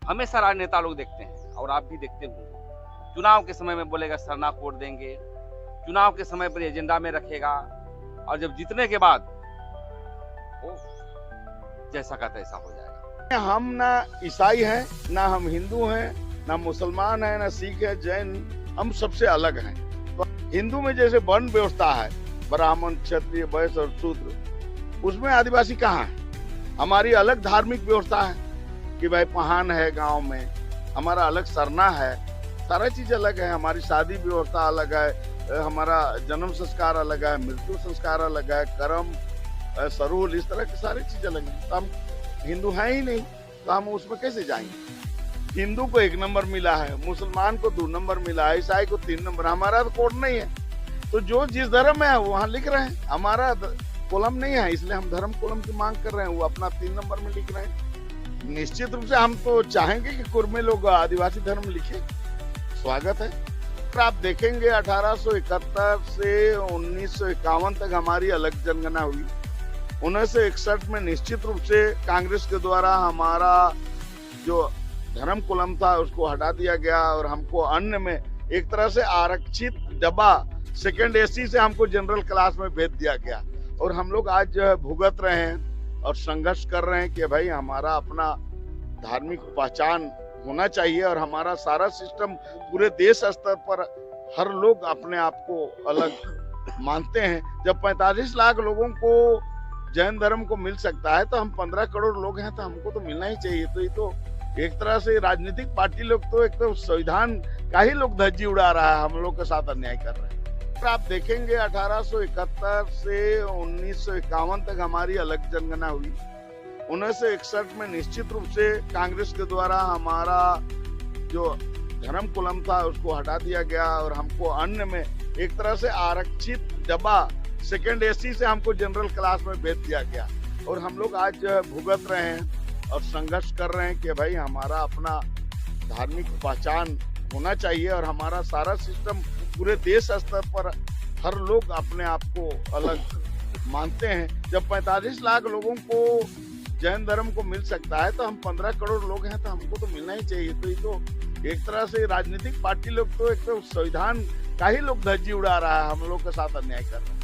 हमेशा राजनेता लोग देखते हैं और आप भी देखते होंगे, चुनाव के समय में बोलेगा सरना कोड देंगे, चुनाव के समय पर एजेंडा में रखेगा और जब जीतने के बाद वो जैसा का तैसा हो जाएगा। हम ना ईसाई हैं, ना हम हिंदू हैं, ना मुसलमान हैं, ना सिख है, जैन, हम सबसे अलग हैं। तो हिंदू में जैसे वर्ण व्यवस्था है, ब्राह्मण, क्षत्रिय, वैश्य और शूद्र, उसमें आदिवासी कहाँ है? हमारी अलग धार्मिक व्यवस्था है कि भाई पहान है गांव में, हमारा अलग सरना है, सारा चीज अलग है। हमारी शादी व्यवस्था अलग है, हमारा जन्म संस्कार अलग है, मृत्यु संस्कार अलग है, कर्म, सरूल, इस तरह की सारी चीज अलग है। तो हम हिंदू हैं ही नहीं, तो हम उसमें कैसे जाएंगे? हिंदू को 1 नंबर मिला है, मुसलमान को 2 नंबर मिला है, ईसाई को 3 नंबर। हमारा तो कोड नहीं है, तो जो जिस धर्म में है वो वहाँ लिख रहे हैं। हमारा कॉलम नहीं है, इसलिए हम धर्म कॉलम की मांग कर रहे हैं, वो अपना 3 नंबर में लिख रहे हैं। निश्चित रूप से हम तो चाहेंगे कि कुर्मी लोग आदिवासी धर्म लिखे, स्वागत है। तो आप देखेंगे 1871 से 1951 तक हमारी अलग जनगणना हुई। 1961 में निश्चित रूप से कांग्रेस के द्वारा हमारा जो धर्म कॉलम था उसको हटा दिया गया और हमको अन्य में एक तरह से आरक्षित डब्बा सेकंड एसी से हमको जनरल क्लास में भेज दिया गया। और हम लोग आज जो है भुगत रहे हैं और संघर्ष कर रहे हैं कि भाई हमारा अपना धार्मिक पहचान होना चाहिए और हमारा सारा सिस्टम पूरे देश स्तर पर हर लोग अपने आप को अलग मानते हैं। जब 45 लाख लोगों को जैन धर्म को मिल सकता है तो हम 15 करोड़ लोग हैं, तो हमको तो मिलना ही चाहिए। तो ये तो एक तरह से राजनीतिक पार्टी लोग तो एक तो संविधान का ही लोग धज्जी उड़ा रहा है, हम लोग के साथ अन्याय कर रहे हैं। तो आप देखेंगे 1871 से 1951 तक हमारी अलग जनगणना हुई। 1961 में निश्चित रूप से कांग्रेस के द्वारा हमारा जो धर्म कॉलम था उसको हटा दिया गया और हमको अन्य में एक तरह से आरक्षित डब्बा सेकंड एसी से हमको जनरल क्लास में भेज दिया गया। और हम लोग आज जो है भुगत रहे हैं और संघर्ष कर रहे हैं कि भाई हमारा अपना धार्मिक पहचान होना चाहिए और हमारा सारा सिस्टम पूरे देश स्तर पर हर लोग अपने आप को अलग मानते हैं। जब 45 लाख लोगों को जैन धर्म को मिल सकता है तो हम 15 करोड़ लोग हैं, तो हमको तो मिलना ही चाहिए। तो ये तो एक तरह से राजनीतिक पार्टी लोग तो एक तो संविधान का ही लोग धज्जी उड़ा रहा है, हम लोग के साथ अन्याय कर रहे हैं।